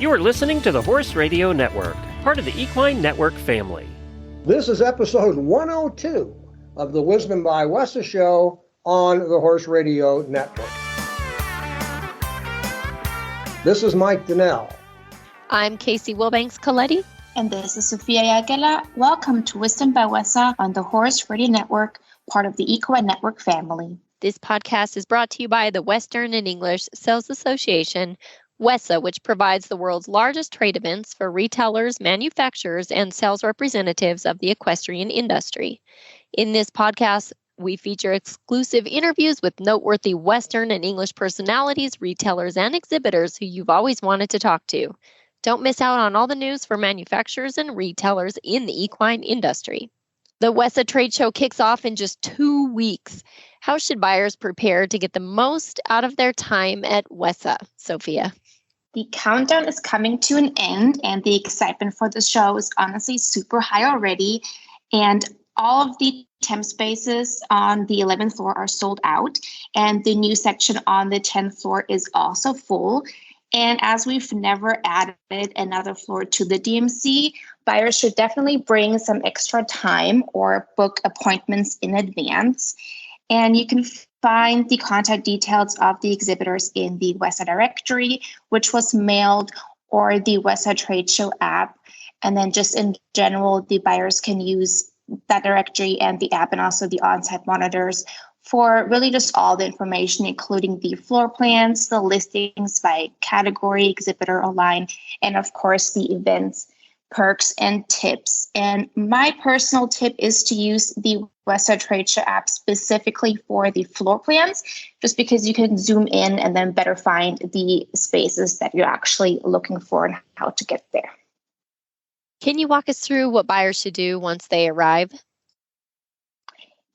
You are listening to the Horse Radio Network, part of the Equine Network family. This is episode 102 of the Wisdom by WESA show on the Horse Radio Network. This is Mike Donnell. I'm Casey Wilbanks-Coletti. And this is Sofia Aguila. Welcome to Wisdom by WESA on the Horse Radio Network, part of the Equine Network family. This podcast is brought to you by the Western and English Sales Association, WESA, which provides the world's largest trade events for retailers, manufacturers, and sales representatives of the equestrian industry. In this podcast, we feature exclusive interviews with noteworthy Western and English personalities, retailers, and exhibitors who you've always wanted to talk to. Don't miss out on all the news for manufacturers and retailers in the equine industry. The WESA trade show kicks off in just 2 weeks. How should buyers prepare to get the most out of their time at WESA, Sophia? The countdown is coming to an end, and the excitement for the show is honestly super high already. And all of the temp spaces on the 11th floor are sold out, and the new section on the 10th floor is also full. And as we've never added another floor to the DMC, buyers should definitely bring some extra time or book appointments in advance. And you can find the contact details of the exhibitors in the WESA directory, which was mailed, or the WESA Trade Show app. And then just in general, the buyers can use that directory and the app and also the on-site monitors for really just all the information, including the floor plans, the listings by category, exhibitor, or line, and of course the events, perks, and tips. And my personal tip is to use the WESA Trade Show app specifically for the floor plans, just because you can zoom in and then better find the spaces that you're actually looking for and how to get there. Can you walk us through what buyers should do once they arrive?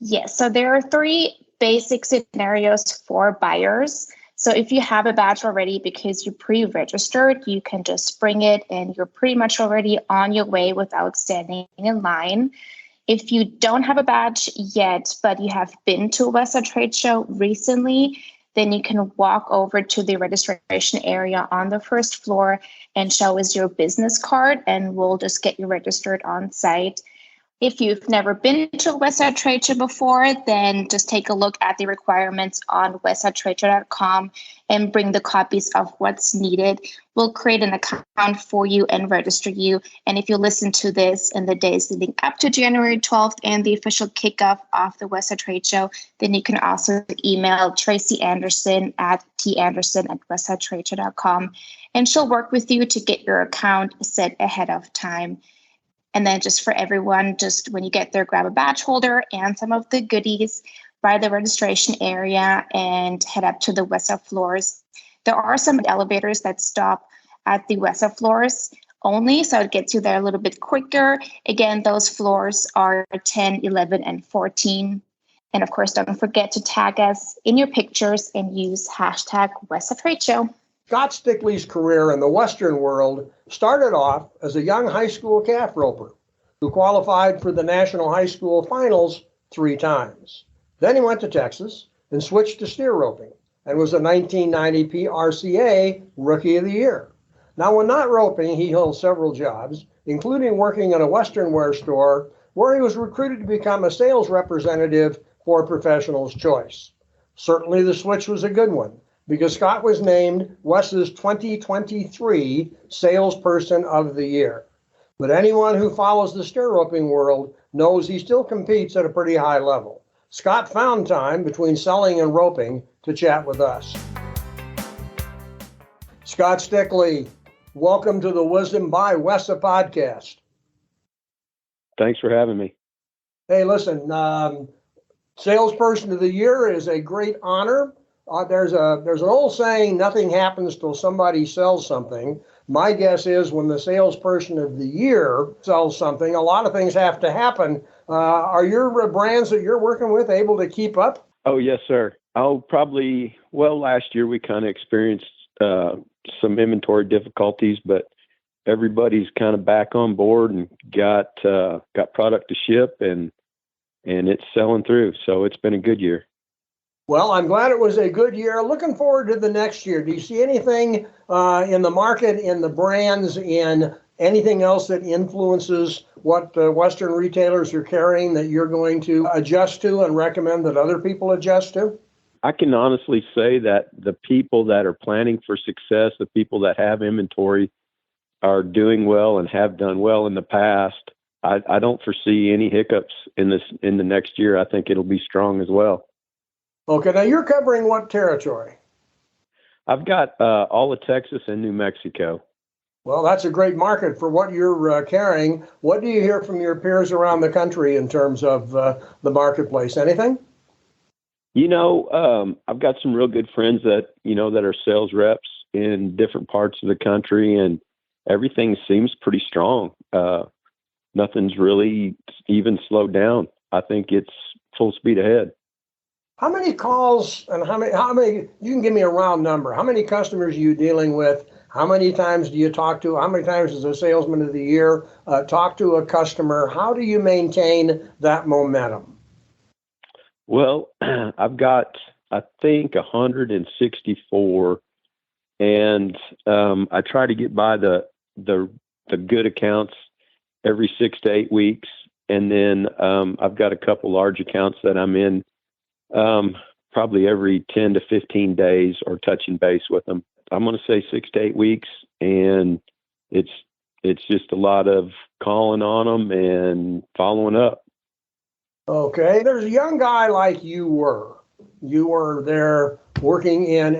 Yes, so there are 3 basic scenarios for buyers. So if you have a badge already because you pre-registered, you can just bring it and you're pretty much already on your way without standing in line. If you don't have a badge yet, but you have been to a WESA trade show recently, then you can walk over to the registration area on the first floor and show us your business card, and we'll just get you registered on site. If you've never been to a WESA trade show before, then just take a look at the requirements on wesatradeshow.com and bring the copies of what's needed. We'll create an account for you and register you. And if you listen to this in the days leading up to January 12th and the official kickoff of the WESA trade show, then you can also email Tracy Anderson at tanderson@wesatradeshow.com, and she'll work with you to get your account set ahead of time. And then just for everyone, just when you get there, grab a badge holder and some of the goodies by the registration area and head up to the WESA floors. There are some elevators that stop at the WESA floors only, so it gets you there a little bit quicker. Again, those floors are 10, 11, and 14. And of course, don't forget to tag us in your pictures and use hashtag WESA Trade Show. Scott Stickley's career in the Western world started off as a young high school calf roper who qualified for the National High School Finals 3 times. Then he went to Texas and switched to steer roping and was a 1990 PRCA Rookie of the Year. Now, when not roping, he held several jobs, including working in a Western wear store where he was recruited to become a sales representative for Professional's Choice. Certainly the switch was a good one, because Scott was named WESA's 2023 Salesperson of the Year. But anyone who follows the steer roping world knows he still competes at a pretty high level. Scott found time between selling and roping to chat with us. Scott Stickley, welcome to the Wisdom by WESA podcast. Thanks for having me. Hey, listen, Salesperson of the Year is a great honor. There's an old saying, nothing happens till somebody sells something. My guess is when the Salesperson of the Year sells something, a lot of things have to happen. Are your brands that you're working with able to keep up? Oh, yes, sir. Last year we kind of experienced some inventory difficulties, but everybody's kind of back on board and got product to ship, and it's selling through. So it's been a good year. Well, I'm glad it was a good year. Looking forward to the next year. Do you see anything in the market, in the brands, in anything else that influences what Western retailers are carrying that you're going to adjust to and recommend that other people adjust to? I can honestly say that the people that are planning for success, the people that have inventory, are doing well and have done well in the past. I don't foresee any hiccups in the next year. I think it'll be strong as well. Okay, now you're covering what territory? I've got all of Texas and New Mexico. Well, that's a great market for what you're carrying. What do you hear from your peers around the country in terms of the marketplace? Anything? I've got some real good friends that are sales reps in different parts of the country, and everything seems pretty strong. Nothing's really even slowed down. I think it's full speed ahead. How many calls and how many, you can give me a round number. How many customers are you dealing with? How many times do you talk to? How many times does a Salesman of the Year talk to a customer? How do you maintain that momentum? Well, I've got, I think, 164, and I try to get by the good accounts every 6 to 8 weeks, and then I've got a couple large accounts that I'm in probably every 10 to 15 days or touching base with them. I'm going to say 6 to 8 weeks, and it's just a lot of calling on them and following up. Okay, there's a young guy like you were. You were there working in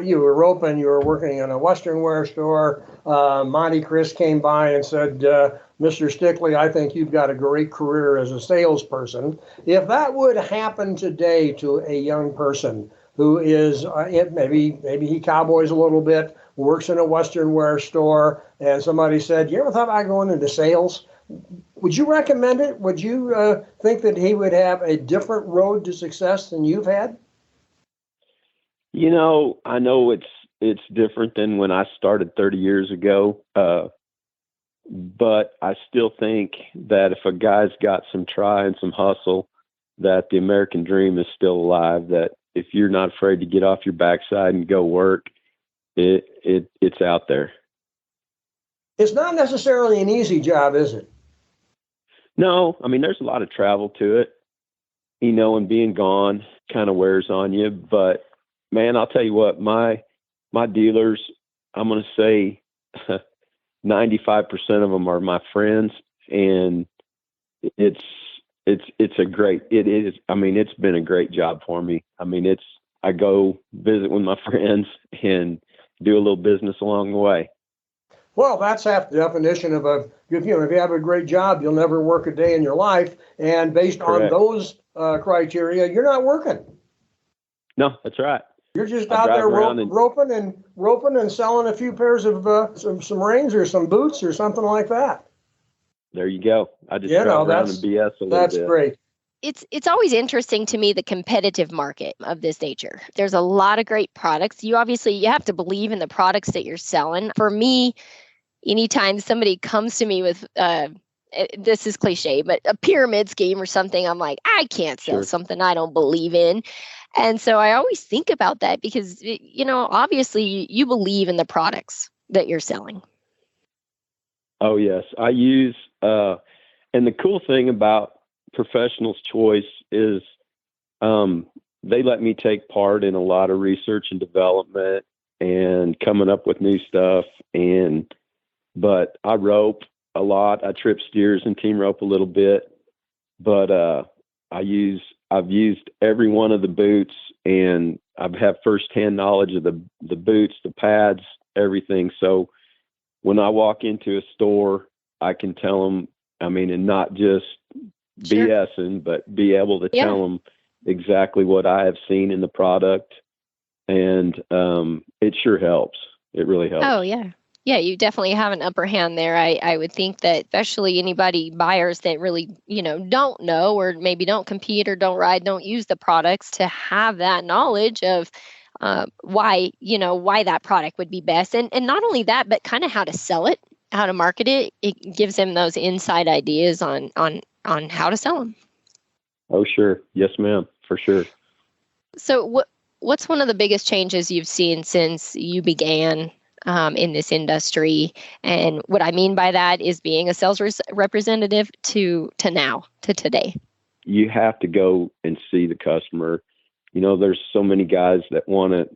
you were roping, you were working in a Western wear store. Monty Chris came by and said, Mr. Stickley, I think you've got a great career as a salesperson. If that would happen today to a young person who is, maybe he cowboys a little bit, works in a Western wear store, and somebody said, you ever thought about going into sales? Would you recommend it? Would you think that he would have a different road to success than you've had? I know it's different than when I started 30 years ago, but I still think that if a guy's got some try and some hustle, that the American dream is still alive, that if you're not afraid to get off your backside and go work, it's out there. It's not necessarily an easy job, is it? No, I mean, there's a lot of travel to it, and being gone kind of wears on you. But man, I'll tell you what, my dealers, I'm going to say 95% of them are my friends, and it's been a great job for me. I mean, I go visit with my friends and do a little business along the way. Well, that's half the definition of if you have a great job, you'll never work a day in your life. And based Correct. on those criteria, you're not working. No, that's right. You're just out there roping and selling a few pairs of some rings or some boots or something like that. There you go. I just drive around and BS a little bit. That's great. It's always interesting to me, the competitive market of this nature. There's a lot of great products. You have to believe in the products that you're selling. For me, anytime somebody comes to me with, this is cliche, but a pyramid scheme or something, I'm like, I can't sell something I don't believe in. And so I always think about that because, obviously you believe in the products that you're selling. Oh, yes. I use, and the cool thing about Professional's Choice is they let me take part in a lot of research and development and coming up with new stuff. But I rope a lot. I trip steers and team rope a little bit, but I've used every one of the boots, and I have firsthand knowledge of the boots, the pads, everything. So when I walk into a store, I can tell them, and not just BSing, but be able to tell them exactly what I have seen in the product. And it sure helps. It really helps. Oh, yeah. Yeah, you definitely have an upper hand there. I would think that especially buyers that really, don't know or maybe don't compete or don't ride, don't use the products, to have that knowledge of why that product would be best. And not only that, but kind of how to sell it, how to market it. It gives them those inside ideas on how to sell them. Oh, sure. Yes, ma'am. For sure. So what's one of the biggest changes you've seen since you began in this industry? And what I mean by that is being a sales representative to now, to today. You have to go and see the customer. There's so many guys that want to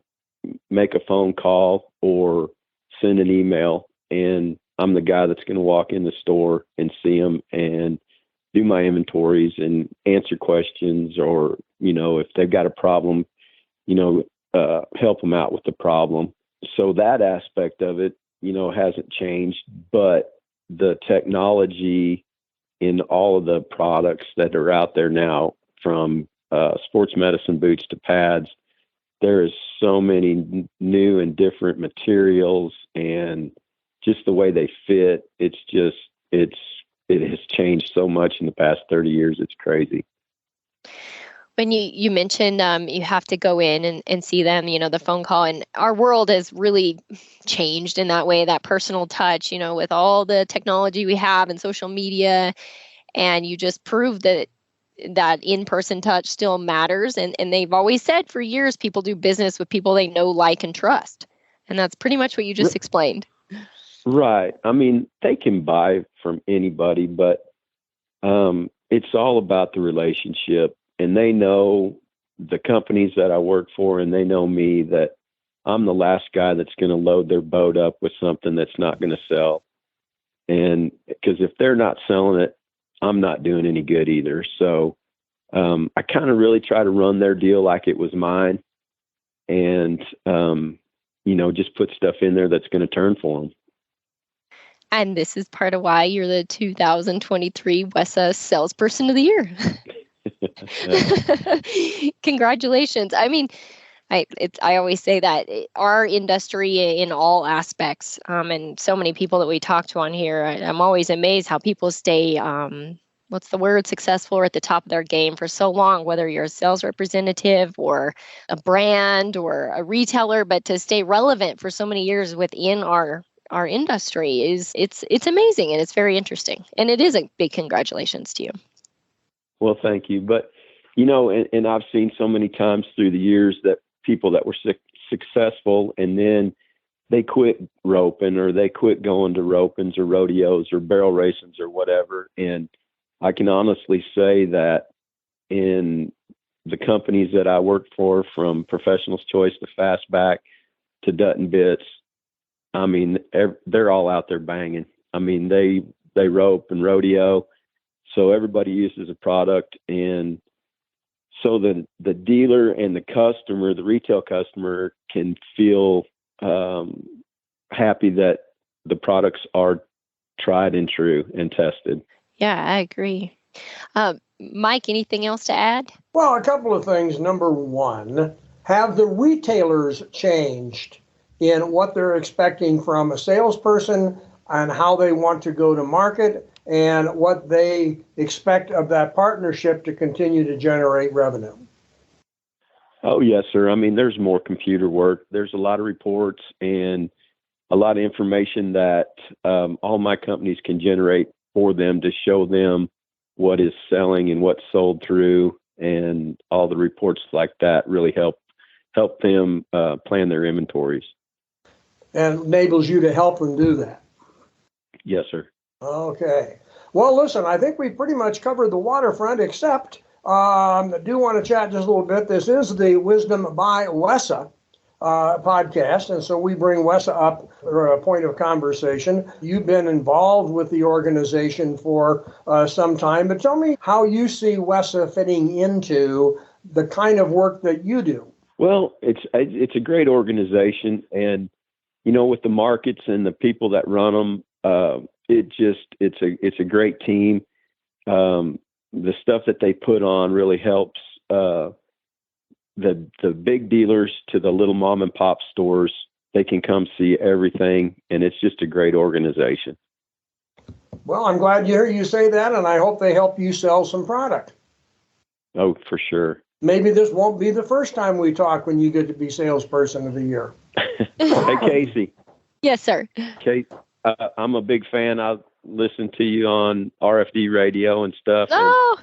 make a phone call or send an email, and I'm the guy that's going to walk in the store and see them and do my inventories and answer questions, or, if they've got a problem, help them out with the problem. So that aspect of it, hasn't changed, but the technology in all of the products that are out there now, from sports medicine boots to pads, there is so many new and different materials, and just the way they fit. It has changed so much in the past 30 years. It's crazy. When you mentioned you have to go in and see them, the phone call, and our world has really changed in that way, that personal touch, with all the technology we have and social media, and you just prove that in-person touch still matters. And they've always said for years, people do business with people they know, like, and trust. And that's pretty much what you just explained. Right. I mean, they can buy from anybody, but it's all about the relationship. And they know the companies that I work for, and they know me, that I'm the last guy that's going to load their boat up with something that's not going to sell. And because if they're not selling it, I'm not doing any good either. So I kind of really try to run their deal like it was mine, and, just put stuff in there that's going to turn for them. And this is part of why you're the 2023 WESA Salesperson of the Year. Congratulations. I mean, I always say that our industry in all aspects, and so many people that we talk to on here, I'm always amazed how people stay, successful or at the top of their game for so long, whether you're a sales representative or a brand or a retailer, but to stay relevant for so many years within our industry it's amazing, and it's very interesting. And it is a big congratulations to you. Well, thank you. But, and I've seen so many times through the years that people that were successful, and then they quit roping, or they quit going to ropings or rodeos or barrel racings or whatever. And I can honestly say that in the companies that I worked for, from Professional's Choice to Fastback to Dutton Bits, I mean, they're all out there banging. I mean, they rope and rodeo, so everybody uses a product. And so the dealer and the customer, the retail customer, can feel happy that the products are tried and true and tested. Yeah, I agree. Mike, anything else to add? Well, a couple of things. Number one, have the retailers changed in what they're expecting from a salesperson, and how they want to go to market, and what they expect of that partnership to continue to generate revenue? Oh, yes, sir. I mean, there's more computer work. There's a lot of reports and a lot of information that all my companies can generate for them to show them what is selling and what's sold through, and all the reports like that really help them plan their inventories. And enables you to help them do that. Yes, sir. Okay. Well, listen, I think we pretty much covered the waterfront, except I do want to chat just a little bit. This is the Wisdom by WESA podcast, and so we bring WESA up for a point of conversation. You've been involved with the organization for some time, but tell me how you see WESA fitting into the kind of work that you do. Well, it's a great organization, and with the markets and the people that run them, it's a great team. The stuff that they put on really helps the big dealers to the little mom and pop stores. They can come see everything, and it's just a great organization. Well, I'm glad to hear you say that, and I hope they help you sell some product. Oh, for sure. Maybe this won't be the first time we talk when you get to be Salesperson of the Year. Hey, Casey. Yes, sir. Kate, I'm a big fan. I listen to you on RFD radio and stuff. Oh,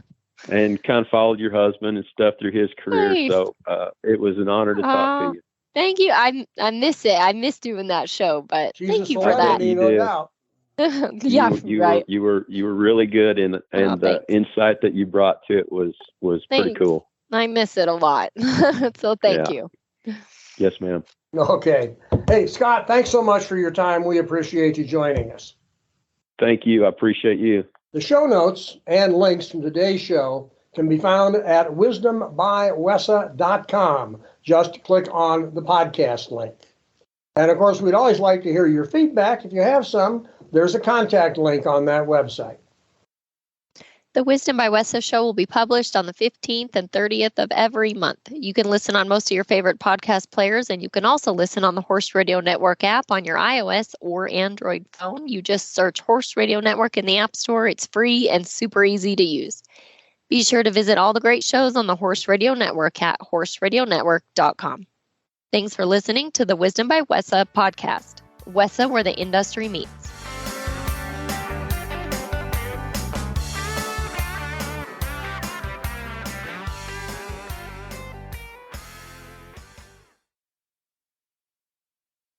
and kind of followed your husband and stuff through his career. Nice. So it was an honor to talk to you. Thank you. I miss it. I miss doing that show, but She's thank a you for that. celebrity, no doubt. Yeah, right. You were really good, and the insight that you brought to it was pretty cool. I miss it a lot. So thank you. Yes, ma'am. Okay. Hey, Scott, thanks so much for your time. We appreciate you joining us. Thank you. I appreciate you. The show notes and links from today's show can be found at wisdombywesa.com. Just click on the podcast link. And of course, we'd always like to hear your feedback. If you have some, there's a contact link on that website. The Wisdom by WESA show will be published on the 15th and 30th of every month. You can listen on most of your favorite podcast players, and you can also listen on the Horse Radio Network app on your iOS or Android phone. You just search Horse Radio Network in the App Store. It's free and super easy to use. Be sure to visit all the great shows on the Horse Radio Network at horseradionetwork.com. Thanks for listening to the Wisdom by WESA podcast. WESA, where the industry meets.